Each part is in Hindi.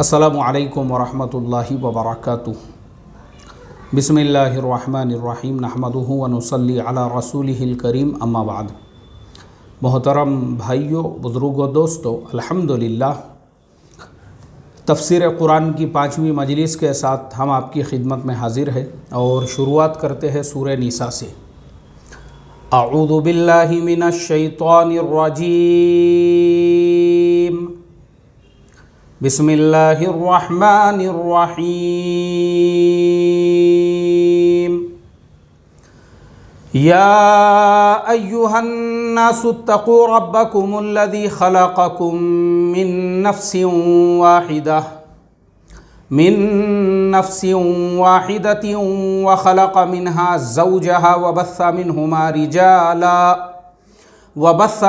अस्सलामु अलैकुम वरहमतुल्लाहि वबरकातुह। बिस्मिल्लाहिर्रहमानिर्रहीम नहमदुहु व नुसल्ली अला रसूलिहिल करीम अम्मा बाद। मोहतरम भाइयों, बुज़ुर्गों, दोस्तों, अल्हम्दुलिल्लाह तफ़सीर कुरान की 5वीं मजलिस के साथ हम आपकी खिदमत में हाज़िर हैं और शुरुआत करते हैं सूरह निसा से। अऊज़ु बिल्लाहि मिनश शैतानिर रजीम। बिस्मिल्लाहिर रहमानिर रहीम। या अय्युहन्नासु तक़ू रब्बकुमुल्लज़ी खलक़कुम मिन नफ्सिन वाहिदतिन व खलक़ मिन्हा ज़ौजहा व बस्स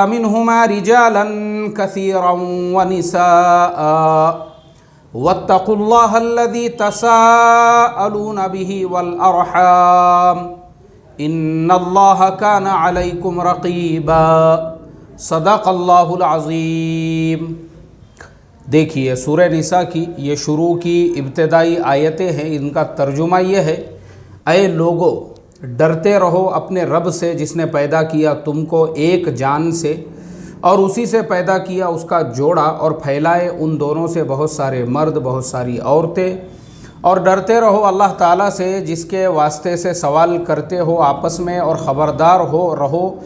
मिन्हुमा रिजालन कसीरन व निसाअ वत्तक़ुल्लाहल्लज़ी तसाअलून बिही वल अर्हाम इन्नल्लाह कान अलैकुम रक़ीबा। सदक़ल्लाहुल अज़ीम। देखिए, सूरह निसा की ये शुरू की इब्तिदाई आयतें हैं। इनका तर्जुमा ये है, ऐ लोगो डरते रहो अपने रब से जिसने पैदा किया तुमको एक जान से और उसी से पैदा किया उसका जोड़ा और फैलाए उन दोनों से बहुत सारे मर्द, बहुत सारी औरतें। और डरते रहो अल्लाह ताला से जिसके वास्ते से सवाल करते हो आपस में, और ख़बरदार रहो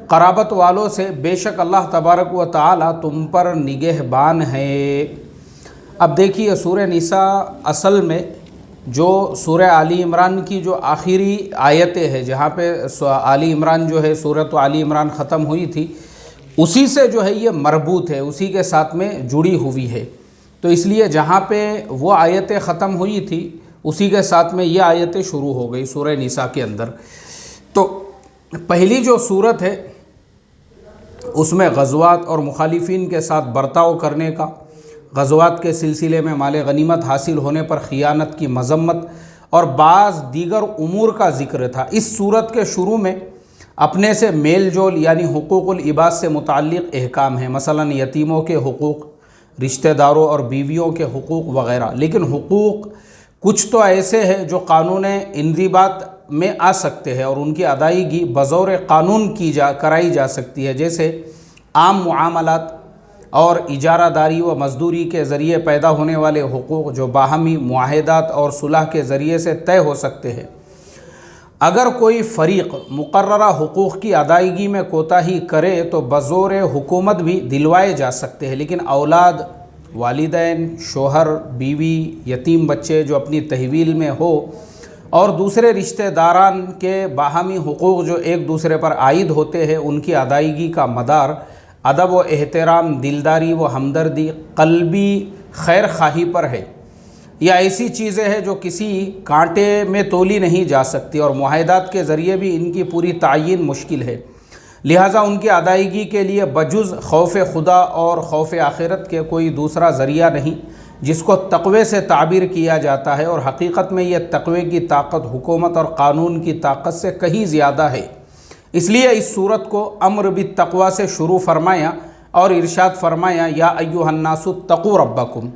क़राबत वालों से, बेशक अल्लाह तबारक व ताला तुम पर निगहबान है। अब देखिए, सूरह निसा असल में जो सूरह आली इमरान की जो आखिरी आयतें हैं, जहाँ पे आली इमरान जो है सूरत आली इमरान ख़त्म हुई थी, उसी से जो है ये मरबूत है, उसी के साथ में जुड़ी हुई है। तो इसलिए जहाँ पे वो आयतें ख़त्म हुई थी उसी के साथ में ये आयतें शुरू हो गई सूरह निसा के अंदर। तो पहली जो सूरत है उसमें ग़ज़वात और मुखालिफिन के साथ बर्ताव करने का, ग़ज़वात के सिलसिले में माल गनीमत हासिल होने पर ख़ियानत की मज़म्मत और बाज़ दीगर उमूर का ज़िक्र था। इस सूरत के शुरू में अपने से मेल जोल यानी हुकूक़ुल इबाद से मुताल्लिक़ अहकाम हैं, मसलन यतीमों के हुकूक़, रिश्तेदारों और बीवियों के हुकूक़ वग़ैरह। लेकिन हुकूक़ कुछ तो ऐसे हैं जो कानून इंज़िबात में आ सकते हैं और उनकी अदायगी बज़ौर क़ानून कराई जा सकती है, जैसे आम मुआमलात और इजारादारी व मज़दूरी के ज़रिए पैदा होने वाले हुकूक़ जो बाहमी मुआहदात और सुलह के ज़रिए से तय हो सकते हैं। अगर कोई फ़रीक़ मुक़र्ररा हुकूक़ की अदायगी में कोताही करे तो बज़ौर हुकूमत भी दिलवाए जा सकते हैं, लेकिन औलाद, वालिदैन, शोहर, बीवी, यतीम बच्चे जो अपनी तहवील में हो और दूसरे रिश्तेदारान के बाहमी हुकूक़ जो एक दूसरे पर आयद होते हैं, उनकी अदायगी का मदार अदब व एहतराम, दिलदारी व हमदर्दी, क़ल्बी खैर खाही पर है। या ऐसी चीज़ें हैं जो किसी कांटे में तोली नहीं जा सकती और मुआहदात के ज़रिए भी इनकी पूरी तायीन मुश्किल है। लिहाजा उनकी अदायगी के लिए बजुज़ खौफ खुदा और खौफ आखिरत के कोई दूसरा ज़रिया नहीं, जिसको तक़वे से ताबीर किया जाता है। और हकीकत में यह तक़वे की ताकत हुकूमत और क़ानून की ताकत से कहीं ज़्यादा है। इसलिए इस सूरत को अम्र बित्तक़वा से शुरू फरमाया और इरशाद फरमाया, या अय्युहन्नासु तक़ू रब्बकुम।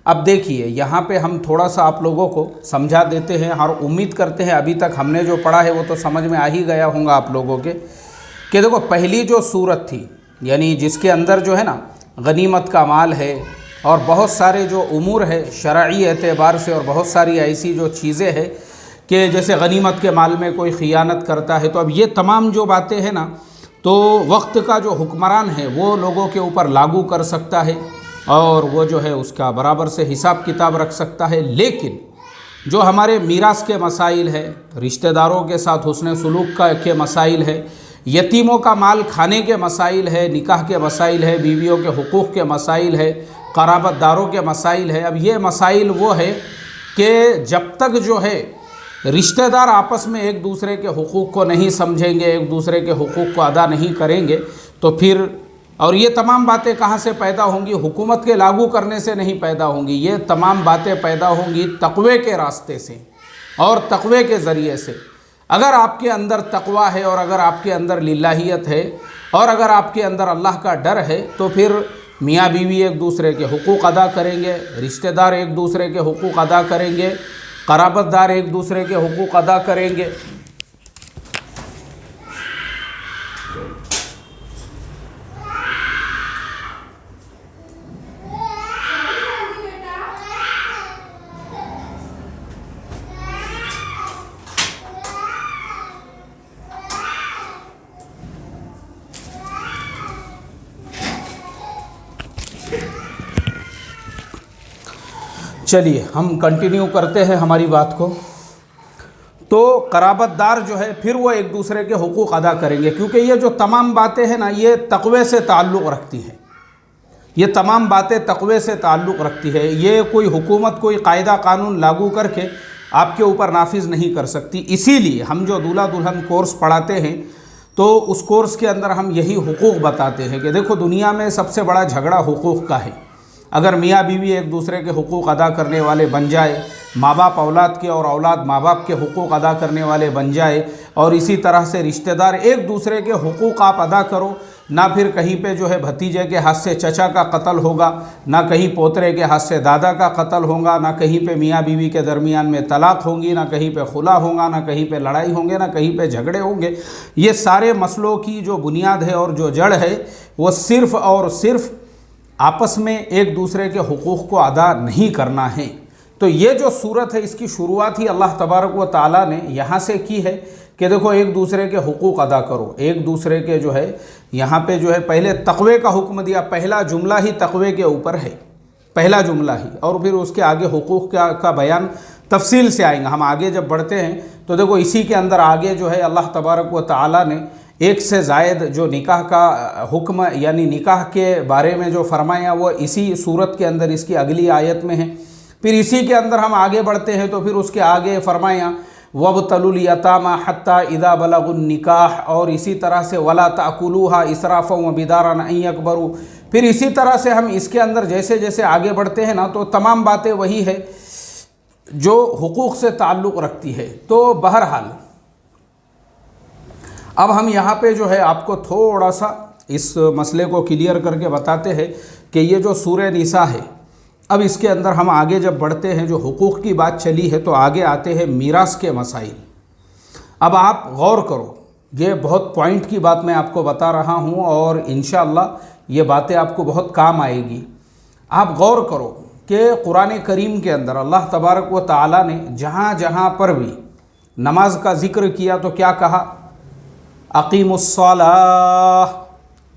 अब देखिए, यहाँ पे हम थोड़ा सा आप लोगों को समझा देते हैं और उम्मीद करते हैं अभी तक हमने जो पढ़ा है वो तो समझ में आ ही गया होगा आप लोगों के, कि देखो पहली जो सूरत थी यानी जिसके अंदर जो है ना गनीमत का माल है और बहुत सारे जो उमूर है शरई एतबार से, और बहुत सारी ऐसी जो चीज़ें हैं कि जैसे गनीमत के माल में कोई ख़ियानत करता है, तो अब ये तमाम जो बातें हैं ना, तो वक्त का जो हुक्मरान है वो लोगों के ऊपर लागू कर सकता है और वो जो है उसका बराबर से हिसाब किताब रख सकता है। लेकिन जो हमारे मीरास के मसाइल है, रिश्तेदारों के साथ हुस्न सुलूक के मसाइल है, यतीमों का माल खाने के मसाइल है, निकाह के मसाइल है, बीवियों के हुकूक़ के मसाइल है, क़राबतदारों के मसाइल है। अब ये मसाइल वो है कि जब तक जो है रिश्तेदार आपस में एक दूसरे के हुकूक़ को नहीं समझेंगे, एक दूसरे के हुकूक़ को अदा नहीं करेंगे, तो फिर और ये तमाम बातें कहाँ से पैदा होंगी? हुकूमत के लागू करने से नहीं पैदा होंगी। ये तमाम बातें पैदा होंगी तक़वे के रास्ते से और तक़वे के ज़रिए से। अगर आपके अंदर तक़वा है और अगर आपके अंदर लिल्लाहियत है और अगर आपके अंदर अल्लाह का डर है, तो फिर मियाँ बीवी एक दूसरे के हुकूक अदा करेंगे, रिश्तेदार एक दूसरे के हुकूक अदा करेंगे, क़राबतदार एक दूसरे के हुकूक अदा करेंगे। चलिए हम कंटिन्यू करते हैं हमारी बात को। तो क़राबतदार जो है फिर वो एक दूसरे के हुकूक अदा करेंगे, क्योंकि ये जो तमाम बातें हैं ना, ये तक़वे से ताल्लुक़ रखती हैं। ये तमाम बातें तक़वे से ताल्लुक़ रखती है। ये कोई हुकूमत कोई कायदा कानून लागू करके आपके ऊपर नाफिज नहीं कर सकती। इसीलिए हम जो दूल्हा दुल्हन कोर्स पढ़ाते हैं तो उस कोर्स के अंदर हम यही हुकूक बताते हैं कि देखो, दुनिया में सबसे बड़ा झगड़ा हुकूक का है। अगर मियाँ बीवी एक दूसरे के हुकूक अदा करने वाले बन जाए, माँ बाप औलाद के और औलाद माँ बाप के हुकूक अदा करने वाले बन जाए, और इसी तरह से रिश्तेदार एक दूसरे के हुकूक आप अदा करो, ना फिर कहीं पे जो है भतीजे के हाथ से चचा का कत्ल होगा, ना कहीं पोतरे के हाथ से दादा का कत्ल होगा, ना कहीं पे मियाँ बीवी के दरमियान में तलाक होंगी, ना कहीं पे खुला होगा, ना कहीं पे लड़ाई होंगे, ना कहीं पे झगड़े होंगे। ये सारे मसलों की जो बुनियाद है और जो जड़ है वो सिर्फ़ और सिर्फ आपस में एक दूसरे के हुकूक को अदा नहीं करना है। तो ये जो सूरत है इसकी शुरुआत ही अल्लाह तबारक व ताला ने यहाँ से की है कि देखो, एक दूसरे के हुकूक अदा करो, एक दूसरे के जो है यहाँ पे जो है पहले तक़वे का हुक्म दिया। पहला जुमला ही तक़वे के ऊपर है, पहला जुमला ही, और फिर उसके आगे हुकूक का बयान तफसील से आएगा। हम आगे जब बढ़ते हैं तो देखो इसी के अंदर आगे जो है अल्लाह तबारक व ताला ने एक से ज़ायद जो निकाह का हुक्म यानी निकाह के बारे में जो फरमाया वो इसी सूरत के अंदर इसकी अगली आयत में है। फिर इसी के अंदर हम आगे बढ़ते हैं तो फिर उसके आगे फरमाया वब्तलुल यतामा हत्ता इदा बलगुन निकाह, और इसी तरह से वला ताकुलूहा इसराफ़न व बिदारन अन यकबरू। फिर इसी तरह से हम इसके अंदर जैसे जैसे आगे बढ़ते हैं ना, तो तमाम बातें वही है जो हुकूक से ताल्लुक़ रखती है। तो बहरहाल अब हम यहाँ पे जो है आपको थोड़ा सा इस मसले को क्लियर करके बताते हैं कि ये जो सूरह निसा है, अब इसके अंदर हम आगे जब बढ़ते हैं, जो हुकूक की बात चली है, तो आगे आते हैं मीरास के मसाइल। अब आप गौर करो, ये बहुत पॉइंट की बात मैं आपको बता रहा हूँ और इंशाअल्लाह ये बातें आपको बहुत काम आएगी। आप गौर करो कि कुरान करीम के अंदर अल्लाह तबारक व ताला ने जहाँ जहाँ पर भी नमाज का ज़िक्र किया तो क्या कहा? अकीमुस्सलाह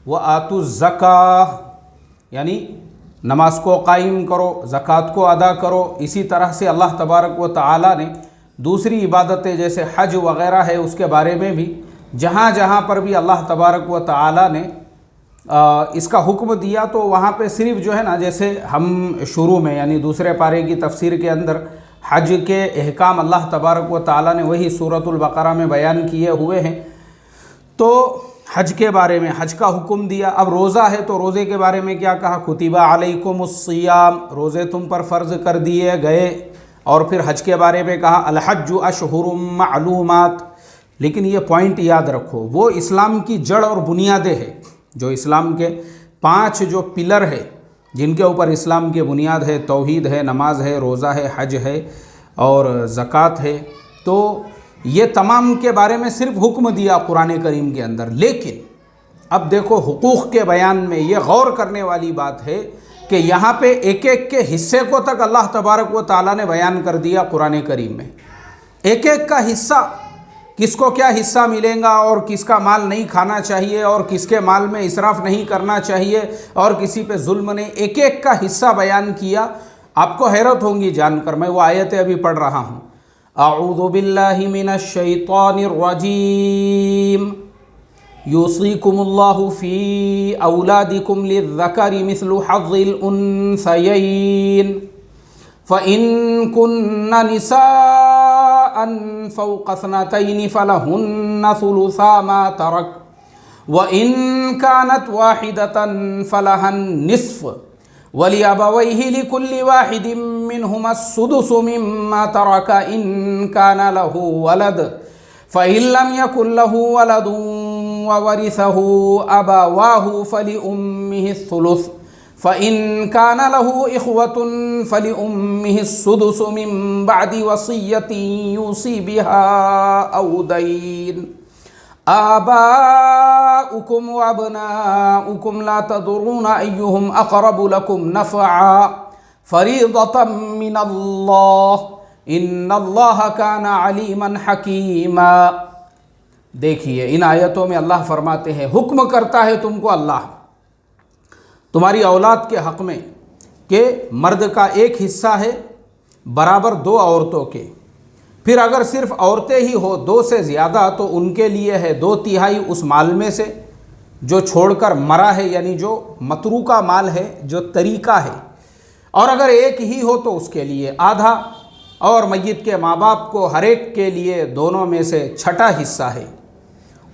व आतुज़्ज़काह, यानी नमाज को कायम करो, ज़कात को अदा करो। इसी तरह से अल्लाह तबारक व ताला ने दूसरी इबादतें जैसे हज वग़ैरह है उसके बारे में भी जहाँ जहाँ पर भी अल्लाह तबारक व ताला ने इसका हुक्म दिया, तो वहाँ पे सिर्फ जो है ना, जैसे हम शुरू में यानी दूसरे पारे की तफसीर के अंदर हज के अहकाम अल्लाह तबारक व ताला ने वही सूरतुल बक़रा में बयान किए हुए हैं। तो हज के बारे में हज का हुक्म दिया। अब रोज़ा है तो रोज़े के बारे में क्या कहा? कुतिबा अलैकुमुस्सियाम, रोज़े तुम पर फ़र्ज़ कर दिए गए। और फिर हज के बारे में कहा अल-हज्जु अशहुरुम मालूमात। लेकिन ये पॉइंट याद रखो, वो इस्लाम की जड़ और बुनियादें हैं, जो इस्लाम के 5 जो पिलर है जिनके ऊपर इस्लाम की बुनियाद है, तौहीद है, नमाज है, रोज़ा है, हज है और ज़कात है। तो ये तमाम के बारे में सिर्फ हुक्म दिया कुरान करीम के अंदर। लेकिन अब देखो हुकूक के बयान में ये गौर करने वाली बात है कि यहाँ पे एक एक के हिस्से को तक अल्लाह तबारक व ताला ने बयान कर दिया कुरान करीम में। एक एक का हिस्सा, किसको क्या हिस्सा मिलेगा और किसका माल नहीं खाना चाहिए और किसके माल में इसराफ नहीं करना चाहिए और किसी पे जुल्म नहीं, एक एक का हिस्सा बयान किया। आपको हैरत होंगी जानकर, मैं वो आयतें अभी पढ़ रहा हूँ। अऊज़ु बिल्लाहि मिनश शैतानिर रजीम, युसीकुमुल्लाहु फ़ी औलादिकुम लिज़्ज़करि मिस्लु हज़्ज़िल उन्सयैन फ़इन कुन्ना निसाअन फ़ौक़ इस्नतैनि फ़लहुन्ना सुलुसा मा तरक व इन कानत वाहिदतन फ़लहन निस्फ़ वलिअबवैहि लिकुल्लि वाहिदिम मिनहुमा अस्सुदुसु मिम्मा तरक इन कान लहु वलद फ़इन लम यकुन लहु वलदुन ववरिसहु अबवाहु फ़लिउम्मिहि अस्सुलुस फ़इन कान लहू इख्वतुन फ़लिउम्मिहि सुदुसु मिन बअदि वसिय्यतिन यूसी बिहा औ दैन आबाउकुम व अबनाउकुम ला तदरुना अय्युहुम अक़रबु लकुम नफ़अ फ़रीदतम मिनल्लाह इन्नल्लाह काना अलीमन हकीमा। देखिए, इन आयतों में अल्लाह फरमाते हैं, हुक्म करता है तुमको अल्लाह तुम्हारी औलाद के हक़ में कि मर्द का एक हिस्सा है बराबर 2 औरतों के, फिर अगर सिर्फ औरतें ही हो 2 से ज़्यादा तो उनके लिए है 2/3 उस माल में से जो छोड़कर मरा है, यानी जो मतरूका माल है, जो तरीका है। और अगर एक ही हो तो उसके लिए आधा, और मय्यत के माँ बाप को हर एक के लिए दोनों में से 6ठा हिस्सा है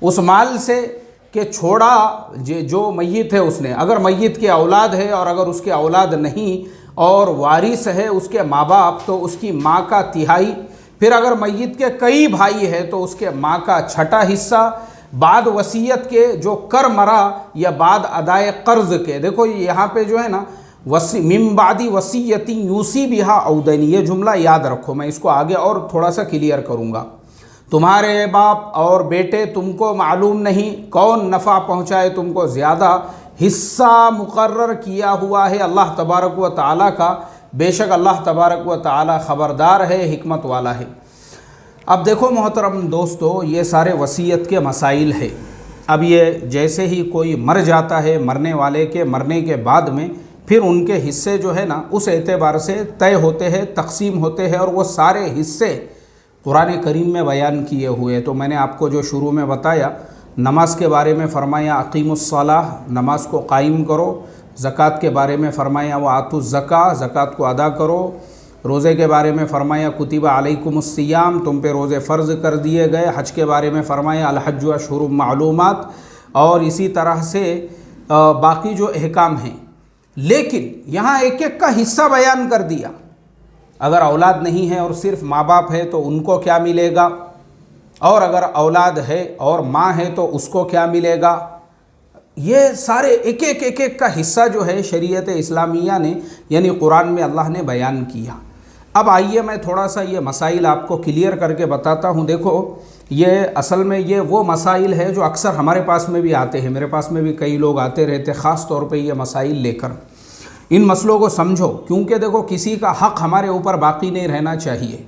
उस माल से कि छोड़ा जो मय्यत है उसने। अगर मय्यत की औलाद है और अगर उसके औलाद नहीं और वारिस है उसके माँ बाप तो उसकी माँ का 1/3, फिर अगर मय्यत के कई भाई है तो उसके माँ का 6ठा हिस्सा, बाद वसीयत के जो कर मरा या बाद अदाए कर्ज के। देखो यहाँ पे जो है ना मिन बादी वसीयती यूसी बिहा औ दैन, ये जुमला याद रखो, मैं इसको आगे और थोड़ा सा क्लियर करूँगा। तुम्हारे बाप और बेटे तुमको मालूम नहीं कौन नफ़ा पहुँचाए तुमको ज़्यादा, हिस्सा मुकर्रर किया हुआ है अल्लाह तबारक व तआला का। बेशक अल्लाह तबारक व तआला ख़बरदार है, हिकमत वाला है। अब देखो मोहतरम दोस्तों, ये सारे वसीयत के मसाइल है। अब ये जैसे ही कोई मर जाता है, मरने वाले के मरने के बाद में फिर उनके हिस्से जो है ना उस एतबार से तय होते हैं, तकसीम होते हैं, और वो सारे हिस्से कुरान करीम में बयान किए हुए। तो मैंने आपको जो शुरू में बताया, नमाज के बारे में फ़रमाया अक़ीमुस्सलाह, नमाज को कायम करो। ज़कात के बारे में फ़रमाया व आतुज़्ज़का, ज़कात को अदा करो। रोज़े के बारे में फ़रमाया कुतिबा अलैकुमुस्सियाम, तुम पे रोज़े फ़र्ज़ कर दिए गए। हज के बारे में फ़रमाया अल हज्जु अशहुरुम मालूमात, और इसी तरह से बाकी जो अहकाम हैं। लेकिन यहाँ एक एक का हिस्सा बयान कर दिया। अगर औलाद नहीं है और सिर्फ माँ बाप है तो उनको क्या मिलेगा, और अगर औलाद है और माँ है तो उसको क्या मिलेगा। ये सारे एक एक का हिस्सा जो है शरीयत इस्लामिया ने यानी कुरान में अल्लाह ने बयान किया। अब आइए मैं थोड़ा सा ये मसाइल आपको क्लियर करके बताता हूँ। देखो, ये असल में ये वो मसाइल है जो अक्सर हमारे पास में भी आते हैं, मेरे पास में भी कई लोग आते रहते, ख़ास तौर पे ये मसाइल लेकर। इन मसलों को समझो, क्योंकि देखो किसी का हक़ हमारे ऊपर बाकी नहीं रहना चाहिए।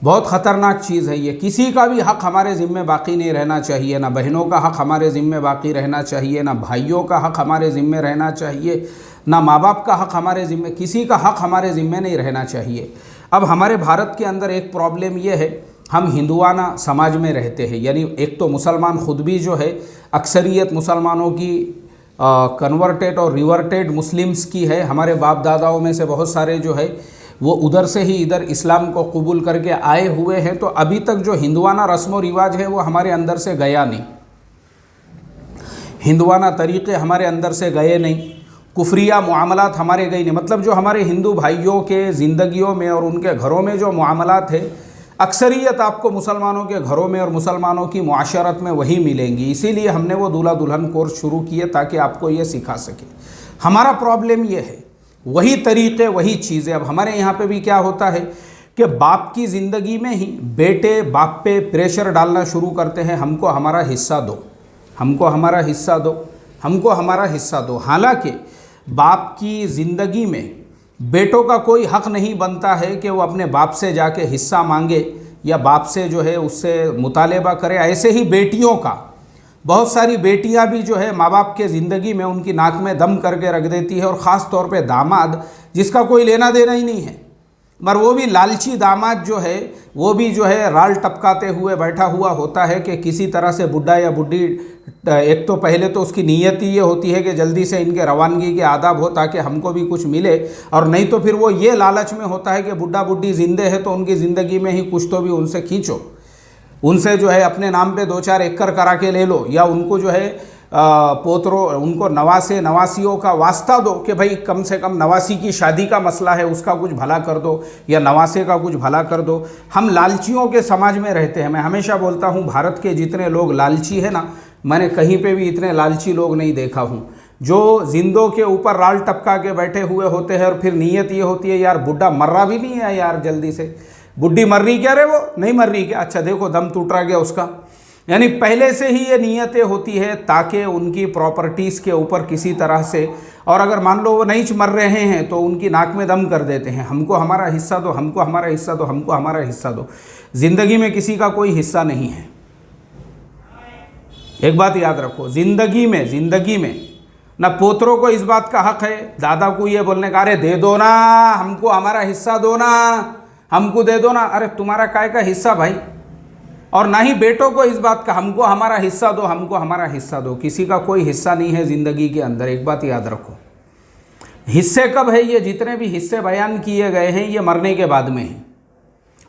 बहुत ख़तरनाक चीज़ है ये, किसी का भी हक़ हमारे ज़िम्मे बाकी नहीं रहना चाहिए। ना बहनों का हक़ हमारे ज़िम्मे बाकी रहना चाहिए, ना भाइयों का हक़ हमारे ज़िम्मे रहना चाहिए, ना माँ बाप का हक़ हमारे ज़िम्मे, किसी का हक़ हमारे ज़िम्मे नहीं रहना चाहिए। अब हमारे भारत के अंदर एक प्रॉब्लम ये है, हम हिंदुआना समाज में रहते हैं। यानी एक तो मुसलमान ख़ुद भी जो है, अक्सरियत मुसलमानों की कन्वर्टेड और रिवर्टेड मुस्लिम्स की है। हमारे बाप दादाओं में से बहुत सारे जो है वो उधर से ही इधर इस्लाम को कबूल करके आए हुए हैं। तो अभी तक जो हिंदुआना रस्म व रिवाज है वो हमारे अंदर से गया नहीं, हिंदुआना तरीक़े हमारे अंदर से गए नहीं, कुफरिया मुआमलात हमारे गए नहीं। मतलब जो हमारे हिंदू भाइयों के ज़िंदगियों में और उनके घरों में जो मुआमलात है, अक्सरियत आपको मुसलमानों के घरों में और मुसलमानों की मुआशरत में वही मिलेंगी। इसीलिए हमने वो दूल्हा दुल्हन कोर्स शुरू किए ताकि आपको ये सिखा सके। हमारा प्रॉब्लम ये है, वही तरीक़े वही चीज़ें। अब हमारे यहाँ पे भी क्या होता है कि बाप की ज़िंदगी में ही बेटे बाप पे प्रेशर डालना शुरू करते हैं, हमको हमारा हिस्सा दो, हमको हमारा हिस्सा दो, हमको हमारा हिस्सा दो। हालांकि बाप की ज़िंदगी में बेटों का कोई हक़ नहीं बनता है कि वो अपने बाप से जाके हिस्सा मांगे या बाप से जो है उससे मुतालेबा करे। ऐसे ही बेटियों का, बहुत सारी बेटियां भी जो है माँ बाप के ज़िंदगी में उनकी नाक में दम करके रख देती है, और ख़ास तौर पे दामाद जिसका कोई लेना देना ही नहीं है, मगर वो भी लालची दामाद जो है वो भी जो है राल टपकाते हुए बैठा हुआ होता है कि किसी तरह से बुढ़ा या बुढ़ी, एक तो पहले तो उसकी नीयत ही ये होती है कि जल्दी से इनके रवानगी के आदाब हो ताकि हमको भी कुछ मिले, और नहीं तो फिर वो ये लालच में होता है कि बुढ़ा बुढ़ी जिंदे है तो उनकी ज़िंदगी में ही कुछ तो भी उनसे खींचो, उनसे जो है अपने नाम पे 2-4 एकड़ करा के ले लो, या उनको जो है पोतरों, उनको नवासे नवासियों का वास्ता दो कि भाई कम से कम नवासी की शादी का मसला है उसका कुछ भला कर दो, या नवासे का कुछ भला कर दो। हम लालचियों के समाज में रहते हैं। मैं हमेशा बोलता हूँ भारत के जितने लोग लालची है ना, मैंने कहीं पे भी इतने लालची लोग नहीं देखा हूँ। जो जिंदों के ऊपर राल टपका के बैठे हुए होते हैं और फिर नीयत ये होती है यार बुढ़ा मर रहा भी नहीं है यार, जल्दी से बुढ़ी मर रही क्या रे, वो नहीं मर रही क्या, अच्छा देखो दम टूट रहा गया उसका। यानी पहले से ही ये नीयतें होती है ताकि उनकी प्रॉपर्टीज़ के ऊपर किसी तरह से, और अगर मान लो वो नहीं मर रहे हैं तो उनकी नाक में दम कर देते हैं, हमको हमारा हिस्सा दो, हमको हमारा हिस्सा दो, हमको हमारा हिस्सा दो। ज़िंदगी में किसी का कोई हिस्सा नहीं है। एक बात याद रखो, ज़िंदगी में ना पोतरों को इस बात का हक है दादा को ये बोलने का अरे दे दो ना, हमको हमारा हिस्सा दो ना, हमको दे दो ना, अरे तुम्हारा काय का हिस्सा भाई। और ना ही बेटों को इस बात का हमको हमारा हिस्सा दो, हमको हमारा हिस्सा दो। किसी का कोई हिस्सा नहीं है ज़िंदगी के अंदर। एक बात याद रखो, हिस्से कब है, ये जितने भी हिस्से बयान किए गए हैं ये मरने के बाद में हैं।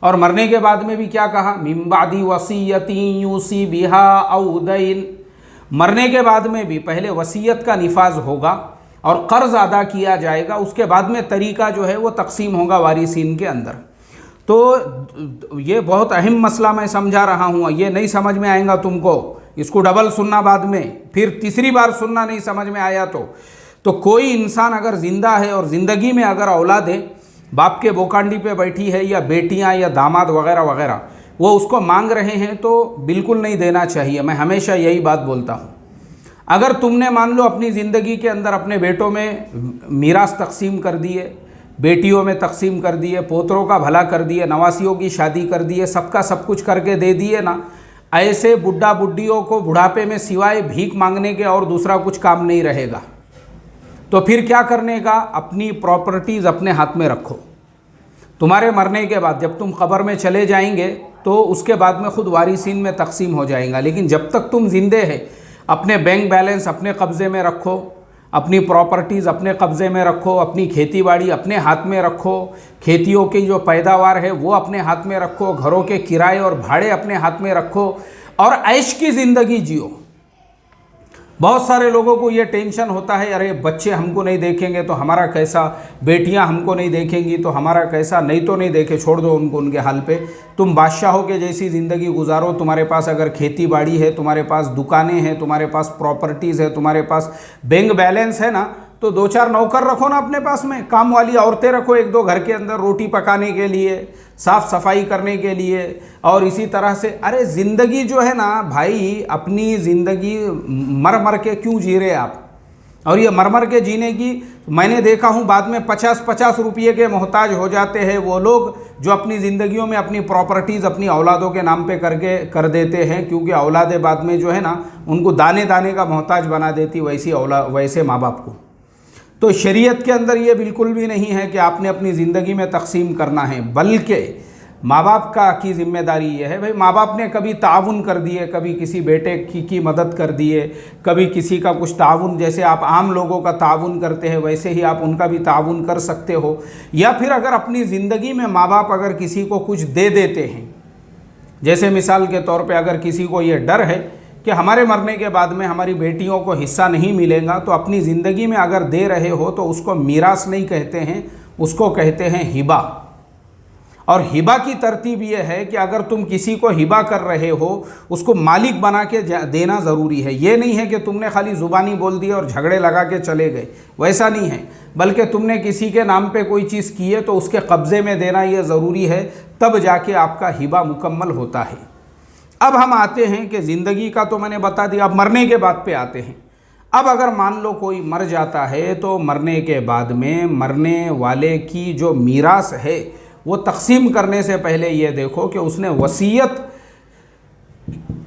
और मरने के बाद में भी क्या कहा, मिन बादी वसीयती यूसी बिहा औ दैन। मरने के बाद में भी पहले वसीयत का निफाज होगा और कर्ज अदा किया जाएगा, उसके बाद में तरीका जो है वो तकसीम होगा वारिसीन के अंदर। तो ये बहुत अहम मसला मैं समझा रहा हूँ, ये नहीं समझ में आएगा तुमको, इसको डबल सुनना बाद में, फिर तीसरी बार सुनना नहीं समझ में आया तो कोई इंसान अगर ज़िंदा है और ज़िंदगी में अगर औलादें बाप के बोकांडी पे बैठी है या बेटियां या दामाद वगैरह वगैरह वो उसको मांग रहे हैं तो बिल्कुल नहीं देना चाहिए। मैं हमेशा यही बात बोलता हूँ। अगर तुमने मान लो अपनी ज़िंदगी के अंदर अपने बेटों में मीरास तकसीम कर दिए, बेटियों में तकसीम कर दिए, पोतरों का भला कर दिए, नवासियों की शादी कर दिए, सबका सब कुछ करके दे दिए ना, ऐसे बुढ़ा बुढ़ियों को बुढ़ापे में सिवाय भीख मांगने के और दूसरा कुछ काम नहीं रहेगा। तो फिर क्या करने का, अपनी प्रॉपर्टीज़ अपने हाथ में रखो। तुम्हारे मरने के बाद जब तुम कब्र में चले जाएंगे तो उसके बाद में खुद वारिसीन में तकसीम हो जाएगा, लेकिन जब तक तुम जिंदे हैं अपने बैंक बैलेंस अपने कब्ज़े में रखो, अपनी प्रॉपर्टीज़ अपने कब्ज़े में रखो, अपनी खेती बाड़ी अपने हाथ में रखो, खेतियों की जो पैदावार है वो अपने हाथ में रखो, घरों के किराए और भाड़े अपने हाथ में रखो और ऐश की ज़िंदगी जियो। बहुत सारे लोगों को ये टेंशन होता है, अरे बच्चे हमको नहीं देखेंगे तो हमारा कैसा, बेटियां हमको नहीं देखेंगी तो हमारा कैसा, नहीं तो नहीं देखे, छोड़ दो उनको उनके हाल पे। तुम बादशाहों के जैसी ज़िंदगी गुजारो। तुम्हारे पास अगर खेती बाड़ी है, तुम्हारे पास दुकानें हैं, तुम्हारे पास प्रॉपर्टीज़ है, तुम्हारे पास बैंक बैलेंस है ना, तो 2-4 नौकर रखो ना अपने पास में, काम वाली औरतें रखो 1-2 घर के अंदर रोटी पकाने के लिए, साफ़ सफाई करने के लिए। और इसी तरह से अरे ज़िंदगी जो है ना भाई, अपनी ज़िंदगी मर मर के क्यों जी रहे आप। और ये मर मर के जीने की मैंने देखा हूँ बाद में 50-50 रुपये के मोहताज हो जाते हैं वो लोग जो अपनी ज़िंदगियों में अपनी प्रॉपर्टीज़ अपनी औलादों के नाम पे करके कर देते हैं, क्योंकि औलादे बाद में जो है ना उनको दाने दाने का मोहताज बना देती वैसे माँ बाप को। तो शरीयत के अंदर ये बिल्कुल भी नहीं है कि आपने अपनी ज़िंदगी में तकसीम करना है, बल्कि माँ बाप की ज़िम्मेदारी ये है भाई, माँ बाप ने कभी ताउन कर दिए, कभी किसी बेटे की मदद कर दिए, कभी किसी का कुछ ताउन, जैसे आप आम लोगों का ताउन करते हैं वैसे ही आप उनका भी ताउन कर सकते हो। या फिर अगर अपनी ज़िंदगी में माँ बाप अगर किसी को कुछ दे देते हैं, जैसे मिसाल के तौर पे अगर किसी को ये डर है कि हमारे मरने के बाद में हमारी बेटियों को हिस्सा नहीं मिलेगा, तो अपनी ज़िंदगी में अगर दे रहे हो तो उसको मीरास नहीं कहते हैं, उसको कहते हैं हिबा। और हिबा की तरतीब ये है कि अगर तुम किसी को हिबा कर रहे हो उसको मालिक बना के देना ज़रूरी है। ये नहीं है कि तुमने खाली ज़ुबानी बोल दिया और झगड़े लगा के चले गए, वैसा नहीं है, बल्कि तुमने किसी के नाम पे कोई चीज़ की है तो उसके कब्ज़े में देना ये ज़रूरी है, तब जाके आपका हिबा मुकम्मल होता है। अब हम आते हैं कि ज़िंदगी का तो मैंने बता दिया, अब मरने के बाद पे आते हैं। अब अगर मान लो कोई मर जाता है तो मरने के बाद में मरने वाले की जो मीरास है वो तकसीम करने से पहले ये देखो कि उसने वसीयत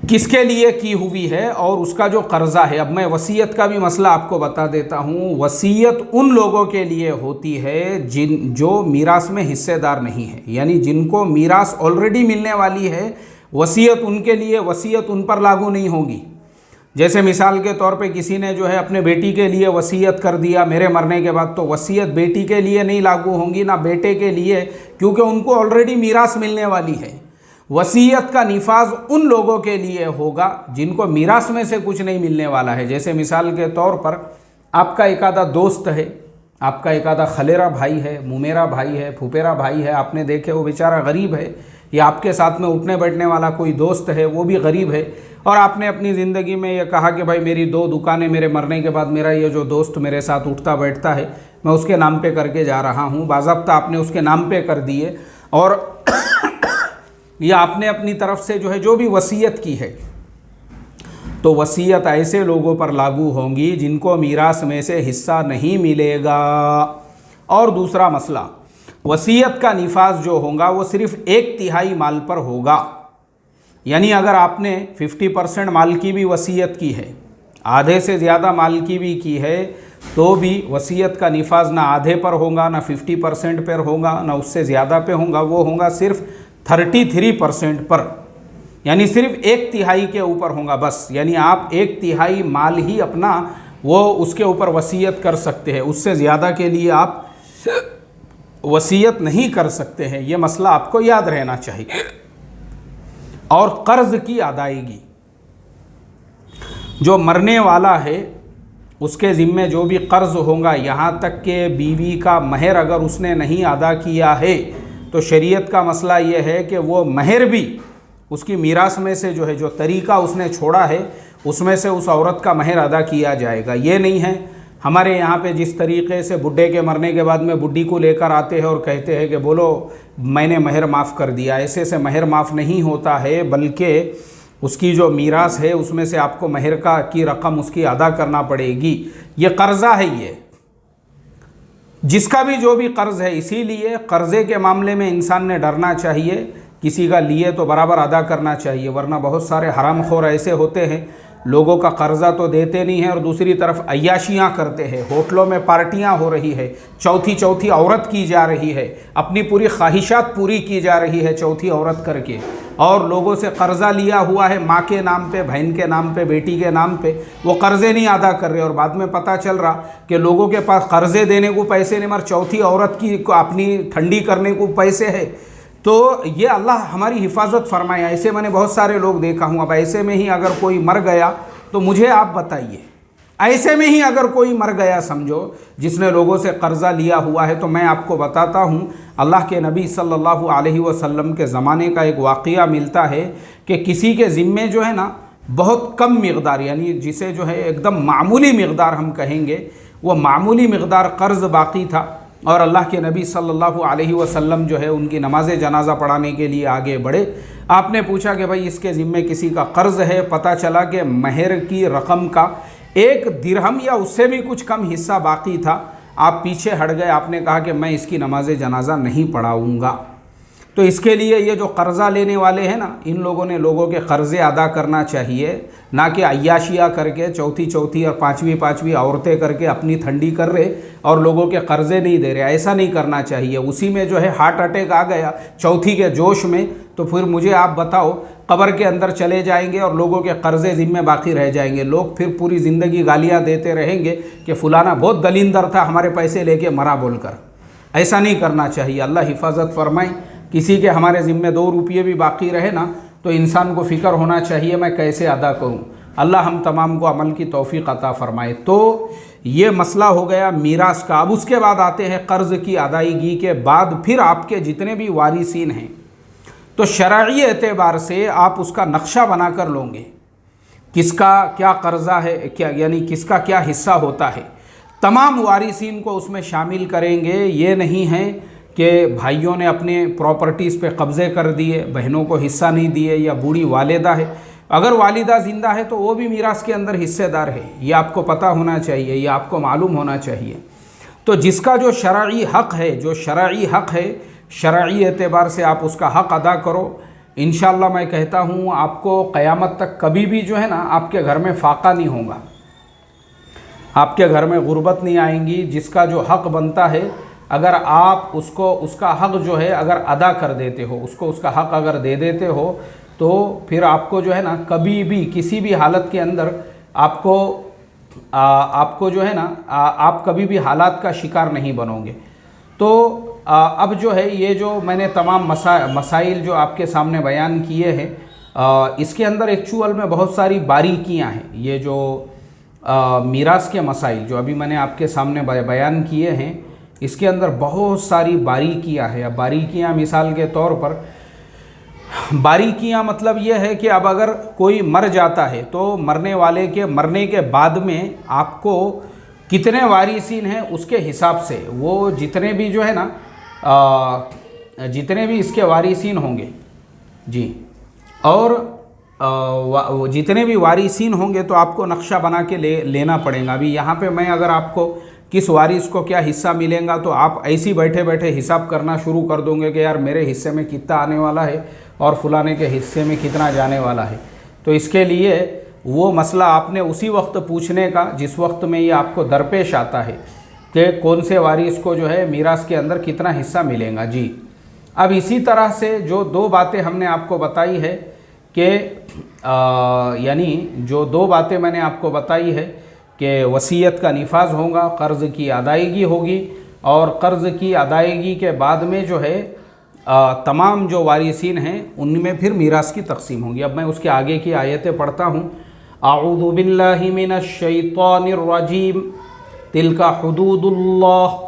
किसके लिए की हुई है और उसका जो कर्ज़ा है। अब मैं वसीयत का भी मसला आपको बता देता हूँ। वसीयत उन लोगों के लिए होती है जो मीरास में हिस्सेदार नहीं है, यानी जिनको मीरास ऑलरेडी मिलने वाली है, वसीयत उनके लिए, वसीयत उन पर लागू नहीं होगी। जैसे मिसाल के तौर पे किसी ने जो है अपने बेटी के लिए वसीयत कर दिया मेरे मरने के बाद, तो वसीयत बेटी के लिए नहीं लागू होंगी ना बेटे के लिए, क्योंकि उनको ऑलरेडी मीरास मिलने वाली है। वसीयत का निफाज उन लोगों के लिए होगा जिनको मीरास में से कुछ नहीं मिलने वाला है। जैसे मिसाल के तौर पर आपका एक आधा दोस्त है, आपका एक आधा खलेरा भाई है, मुमेरा भाई है, फुपेरा भाई है, आपने देखे वो बेचारा गरीब है, या आपके साथ में उठने बैठने वाला कोई दोस्त है वो भी गरीब है, और आपने अपनी ज़िंदगी में ये कहा कि भाई मेरी 2 दुकानें, मेरे मरने के बाद मेरा ये जो दोस्त मेरे साथ उठता बैठता है मैं उसके नाम पे करके जा रहा हूँ, बाज़ाब्ता आपने उसके नाम पे कर दिए, और या आपने अपनी तरफ से जो है जो भी वसीयत की है, तो वसीयत ऐसे लोगों पर लागू होंगी जिनको मीरास में से हिस्सा नहीं मिलेगा। और दूसरा मसला, वसीयत का निफाज जो होगा वो सिर्फ 1/3 माल पर होगा। यानी अगर आपने 50% माल की भी वसीयत की है, आधे से ज़्यादा माल की भी की है, तो भी वसीयत का निफाज ना आधे पर होगा, ना 50% पर होगा, ना उससे ज़्यादा पे होगा, वो होगा सिर्फ 33% पर, यानी सिर्फ 1/3 के ऊपर होगा बस। यानी आप 1/3 माल ही अपना वो उसके ऊपर वसीयत कर सकते हैं, उससे ज़्यादा के लिए आप वसीयत नहीं कर सकते हैं। ये मसला आपको याद रहना चाहिए। और कर्ज़ की अदायगी, जो मरने वाला है उसके ज़िम्मे जो भी कर्ज़ होगा, यहाँ तक कि बीवी का महर अगर उसने नहीं अदा किया है तो शरीयत का मसला ये है कि वो महर भी उसकी मीरास में से जो है, जो तरीक़ा उसने छोड़ा है उसमें से उस औरत का महर अदा किया जाएगा। ये नहीं है हमारे यहाँ पे जिस तरीक़े से बुढ़े के मरने के बाद में बुढ़ी को लेकर आते हैं और कहते हैं कि बोलो मैंने महर माफ़ कर दिया, ऐसे से महर माफ़ नहीं होता है, बल्कि उसकी जो मीरास है उसमें से आपको महर की रकम उसकी अदा करना पड़ेगी। ये कर्ज़ा है, ये जिसका भी जो भी कर्ज़ है। इसीलिए कर्ज़े के मामले में इंसान ने डरना चाहिए, किसी का लिए तो बराबर अदा करना चाहिए, वरना बहुत सारे हरामखोर ऐसे होते हैं लोगों का कर्ज़ा तो देते नहीं हैं और दूसरी तरफ अय्याशियाँ करते हैं। होटलों में पार्टियाँ हो रही है, चौथी औरत की जा रही है, अपनी पूरी ख्वाहिशात पूरी की जा रही है चौथी औरत करके, और लोगों से कर्ज़ा लिया हुआ है माँ के नाम पे, बहन के नाम पे, बेटी के नाम पे, वो कर्ज़े नहीं अदा कर रहे, और बाद में पता चल रहा कि लोगों के पास कर्ज़े देने को पैसे नहीं, मगर चौथी औरत की अपनी ठंडी करने को पैसे है। तो ये अल्लाह हमारी हिफाजत फरमाए। ऐसे मैंने बहुत सारे लोग देखा हूँ। अब ऐसे में ही अगर कोई मर गया तो मुझे आप बताइए, ऐसे में ही अगर कोई मर गया समझो जिसने लोगों से कर्ज़ा लिया हुआ है, तो मैं आपको बताता हूँ अल्लाह के नबी सल्लल्लाहु अलैहि वसल्लम के ज़माने का एक वाक़या मिलता है कि किसी के ज़िम्मे जो है ना बहुत कम मिक़दार, यानी जिसे जो है एकदम मामूली मिक़दार हम कहेंगे, वो मामूली मिक़दार कर्ज़ बाकी था, और अल्लाह के नबी सल्लल्लाहु अलैहि वसल्लम जो है उनकी नमाज जनाजा पढ़ाने के लिए आगे बढ़े। आपने पूछा कि भाई इसके ज़िम्मे किसी का कर्ज़ है, पता चला कि महर की रकम का 1 दिरहम या उससे भी कुछ कम हिस्सा बाकी था। आप पीछे हट गए, आपने कहा कि मैं इसकी नमाज जनाजा नहीं पढ़ाऊँगा। तो इसके लिए ये जो कर्ज़ा लेने वाले हैं ना, इन लोगों ने लोगों के कर्ज़े अदा करना चाहिए, ना कि अय्याशिया करके चौथी और पाँचवीं औरतें करके अपनी ठंडी कर रहे और लोगों के कर्ज़े नहीं दे रहे। ऐसा नहीं करना चाहिए। उसी में जो है हार्ट अटैक आ गया चौथी के जोश में, तो फिर मुझे आप बताओ कब्र के अंदर चले जाएंगे और लोगों के कर्ज़े ज़िम्मे बाकी रह जाएंगे। लोग फिर पूरी ज़िंदगी गालियाँ देते रहेंगे कि फ़लाना बहुत दलींदर था, हमारे पैसे लेके मरा बोलकर। ऐसा नहीं करना चाहिए। अल्लाह हिफाजत फरमाए। किसी के हमारे ज़िम्मे 2 रुपये भी बाकी रहे ना, तो इंसान को फ़िक्र होना चाहिए मैं कैसे अदा करूं। अल्लाह हम तमाम को अमल की तौफ़ीक़ अता फ़रमाए। तो ये मसला हो गया मीरास का। अब उसके बाद आते हैं कर्ज़ की अदायगी के बाद फिर आपके जितने भी वारिसीन हैं, तो शरई एतबार से आप उसका नक्शा बना कर लोगे, किसका क्या कर्ज़ा है, क्या यानी किसका क्या हिस्सा होता है। तमाम वारिसीन को उसमें शामिल करेंगे। ये नहीं है कि भाइयों ने अपने प्रॉपर्टीज़ पे कब्ज़े कर दिए, बहनों को हिस्सा नहीं दिए, या बूढ़ी वालिदा है, अगर वालिदा ज़िंदा है तो वो भी मीरास के अंदर हिस्सेदार है। ये आपको पता होना चाहिए, ये आपको मालूम होना चाहिए। तो जिसका जो शरई हक़ है, शरई एतबार से आप उसका हक़ अदा करो। इंशाअल्लाह मैं कहता हूँ आपको क़यामत तक कभी भी जो है ना आपके घर में फ़ाक़ा नहीं होगा, आपके घर में गुर्बत नहीं आएंगी। जिसका जो हक़ बनता है, अगर आप उसको उसका हक़ जो है अगर अदा कर देते हो, उसको उसका हक़ अगर दे देते हो, तो फिर आपको जो है ना कभी भी किसी भी हालत के अंदर आपको जो है ना आप कभी भी हालात का शिकार नहीं बनोगे। तो अब जो है ये जो मैंने तमाम मसाइल जो आपके सामने बयान किए हैं, इसके अंदर एक्चुअल में बहुत सारी बारीकियां हैं। ये जो मीरास के मसाइल जो अभी मैंने आपके सामने बयान किए हैं, इसके अंदर बहुत सारी बारीकियां हैं। अब बारीकियां मिसाल के तौर पर बारीकियां मतलब ये है कि अब अगर कोई मर जाता है तो मरने वाले के मरने के बाद में आपको कितने वारिसीन हैं उसके हिसाब से वो जितने भी जो है ना जितने भी इसके वारिसीन होंगे जी, और जितने भी वारिसीन होंगे तो आपको नक्शा बना के लेना पड़ेगा। अभी यहाँ पे मैं अगर आपको किस वारिस को क्या हिस्सा मिलेगा तो आप ऐसी बैठे बैठे हिसाब करना शुरू कर दोगे कि यार मेरे हिस्से में कितना आने वाला है और फलाने के हिस्से में कितना जाने वाला है। तो इसके लिए वो मसला आपने उसी वक्त पूछने का जिस वक्त में ये आपको दरपेश आता है कि कौन से वारिस को जो है मीरास के अंदर कितना हिस्सा मिलेगा जी। अब इसी तरह से जो दो बातें हमने आपको बताई है कि यानी जो दो बातें मैंने आपको बताई है कि वसीयत का निफाज होगा, कर्ज़ की अदायगी होगी और कर्ज़ की अदायगी के बाद में जो है तमाम जो वारिसीन हैं उनमें फिर मीरास की तकसीम होगी। अब मैं उसके आगे की आयतें पढ़ता हूँ। आऊज़ु बिल्लाहि मिनश शैतानिर रजीम तिल्का हुदूदुल्लाह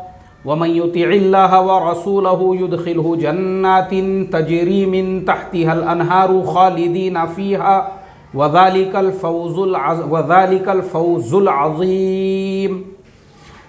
वमन युतिइल्लाह व रसूलहु युदखिलहु जन्नातिन तजरी मिन तहतिहल अनहारु खालिदीन फीहा वज़ालिकल फौज़ुल अज़ीम।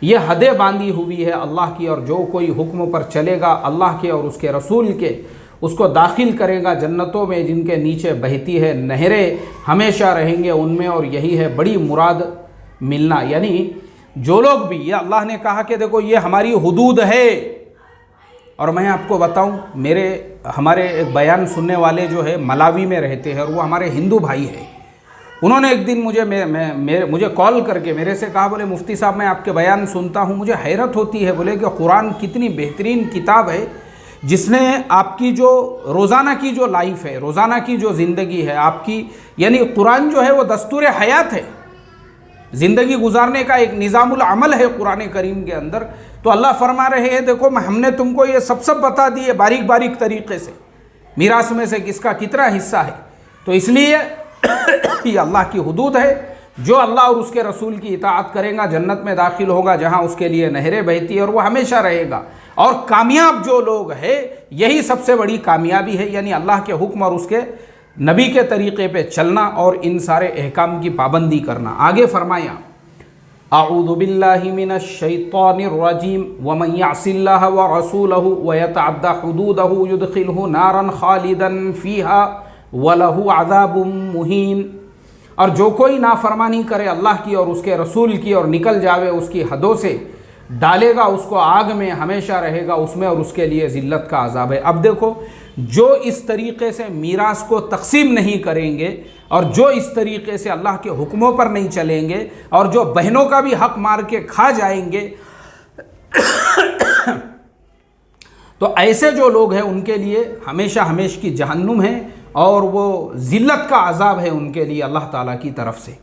ये हदें बांधी हुई है अल्लाह की, और जो कोई हुक्म पर चलेगा अल्लाह के और उसके रसूल के उसको दाखिल करेगा जन्नतों में जिनके नीचे बहती है नहरें, हमेशा रहेंगे उनमें, और यही है बड़ी मुराद मिलना। यानी जो लोग भी, ये अल्लाह ने कहा कि देखो ये हमारी हुदूद है। और मैं आपको बताऊं, हमारे एक बयान सुनने वाले जो है मलावी में रहते हैं और वो हमारे हिंदू भाई हैं। उन्होंने एक दिन मुझे कॉल करके मेरे से कहा, बोले मुफ्ती साहब मैं आपके बयान सुनता हूँ, मुझे हैरत होती है, बोले कि कुरान कितनी बेहतरीन किताब है जिसने आपकी जो रोज़ाना की जो लाइफ है, रोज़ाना की जो ज़िंदगी है आपकी, यानी कुरान जो है वो दस्तूर हयात है, ज़िंदगी गुजारने का एक निज़ामुल अमल है कुरान करीम के अंदर। तो अल्लाह फरमा रहे हैं देखो हमने तुमको ये सब बता दिए बारीक बारीक तरीक़े से, मीरास में से किसका कितना हिस्सा है। तो इसलिए ये अल्लाह की हुदूद है। जो अल्लाह और उसके रसूल की इताअत करेगा जन्नत में दाखिल होगा जहाँ उसके लिए नहरें बहती है और वो हमेशा रहेगा। और कामयाब जो लोग हैं यही सबसे बड़ी कामयाबी है, यानी अल्लाह के हुक्म और उसके नबी के तरीक़े पे चलना और इन सारे अहकाम की पाबंदी करना। आगे फरमाया, आऊज़ु बिल्लाहि मिनश शैतानिर रजीम वमन यअसिल्लाह व रसूलहु व यतअद्दा हुदूदहु युदखिलहु नारन खालिदन फीहा वलहु अज़ाबुम मुहीन। और जो कोई नाफरमानी करे अल्लाह की और उसके रसूल की और निकल जावे उसकी हदों से, डालेगा उसको आग में, हमेशा रहेगा उसमें और उसके लिए ज़िल्लत का अज़ाब है। अब देखो, जो इस तरीक़े से मीरास को तकसीम नहीं करेंगे और जो इस तरीक़े से अल्लाह के हुक्मों पर नहीं चलेंगे और जो बहनों का भी हक़ मार के खा जाएंगे तो ऐसे जो लोग हैं उनके लिए हमेशा हमेश की जहन्नुम है और वो ज़िल्लत का अज़ाब है उनके लिए अल्लाह ताला की तरफ से,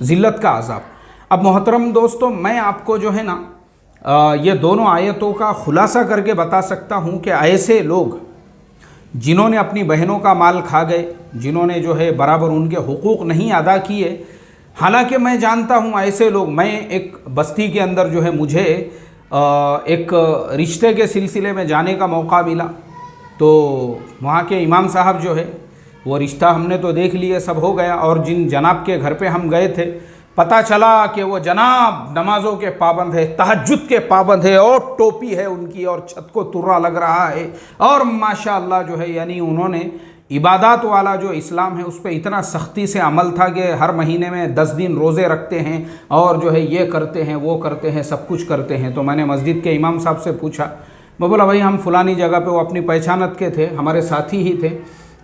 ज़िल्लत का अज़ाब। अब मोहतरम दोस्तों, मैं आपको जो है ना ये दोनों आयतों का खुलासा करके बता सकता हूँ कि ऐसे लोग जिन्होंने अपनी बहनों का माल खा गए, जिन्होंने जो है बराबर उनके हुकूक नहीं अदा किए, हालांकि मैं जानता हूँ ऐसे लोग, मैं एक बस्ती के अंदर जो है मुझे एक रिश्ते के सिलसिले में जाने का मौका मिला। तो वहाँ के इमाम साहब जो है वो रिश्ता हमने तो देख लिया, सब हो गया, और जिन जनाब के घर पे हम गए थे पता चला कि वो जनाब नमाज़ों के पाबंद है, तहज्जुद के पाबंद है, और टोपी है उनकी और छत को तुर्रा लग रहा है, और माशाअल्लाह जो है यानी उन्होंने इबादत वाला जो इस्लाम है उस पर इतना सख्ती से अमल था कि हर महीने में 10 दिन रोज़े रखते हैं और जो है ये करते हैं वो करते हैं, सब कुछ करते हैं। तो मैंने मस्जिद के इमाम साहब से पूछा, मैं बोला भाई हम फ़लानी जगह पे, वो अपनी पहचानत के थे, हमारे साथी ही थे,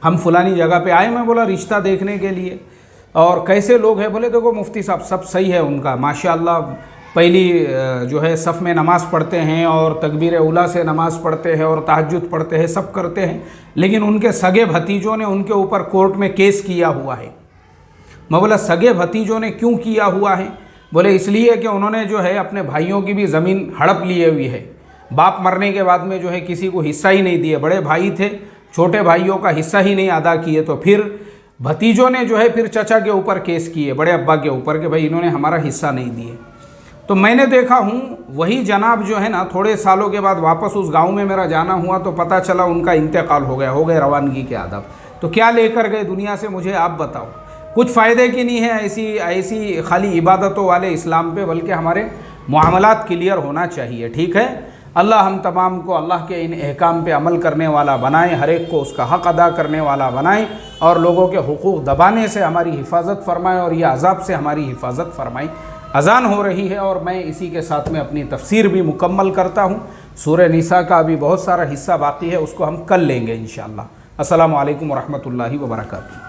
हम फ़लानी जगह पे आए, मैं बोला रिश्ता देखने के लिए, और कैसे लोग हैं? बोले देखो मुफ्ती साहब सब सही है उनका, माशाअल्लाह पहली जो है सफ़ में नमाज़ पढ़ते हैं और तकबीर उला से नमाज़ पढ़ते हैं और तहज्जुद पढ़ते हैं, सब करते हैं, लेकिन उनके सगे भतीजों ने उनके ऊपर कोर्ट में केस किया हुआ है। मैं बोला सगे भतीजों ने क्यों किया हुआ है? बोले इसलिए कि उन्होंने जो है अपने भाइयों की भी ज़मीन हड़प लिए हुई है, बाप मरने के बाद में जो है किसी को हिस्सा ही नहीं दिए, बड़े भाई थे छोटे भाइयों का हिस्सा ही नहीं अदा किए, तो फिर भतीजों ने जो है फिर चचा के ऊपर केस किए, बड़े अब्बा के ऊपर, कि भाई इन्होंने हमारा हिस्सा नहीं दिए। तो मैंने देखा हूँ वही जनाब जो है ना, थोड़े सालों के बाद वापस उस गांव में मेरा जाना हुआ तो पता चला उनका इंतकाल हो गए रवानगी के आदाब। तो क्या लेकर गए दुनिया से, मुझे आप बताओ। कुछ फ़ायदे की नहीं है ऐसी खाली इबादतों वाले इस्लाम पे, बल्कि हमारे मुआमलात क्लियर होना चाहिए। ठीक है, अल्लाह हम तमाम को अल्लाह के इन अहकाम पे अमल करने वाला बनाए, हर एक को उसका हक़ अदा करने वाला बनाए और लोगों के हुकूक़ दबाने से हमारी हिफाजत फरमाए और यह अज़ाब से हमारी हिफाजत फरमाए। अज़ान हो रही है और मैं इसी के साथ में अपनी तफसीर भी मुकम्मल करता हूँ। सूरह निसा का अभी बहुत सारा हिस्सा बाकी है, उसको हम कल लेंगे इंशाअल्लाह। अस्सलामु अलैकुम व रहमतुल्लाहि व बरकातुहू।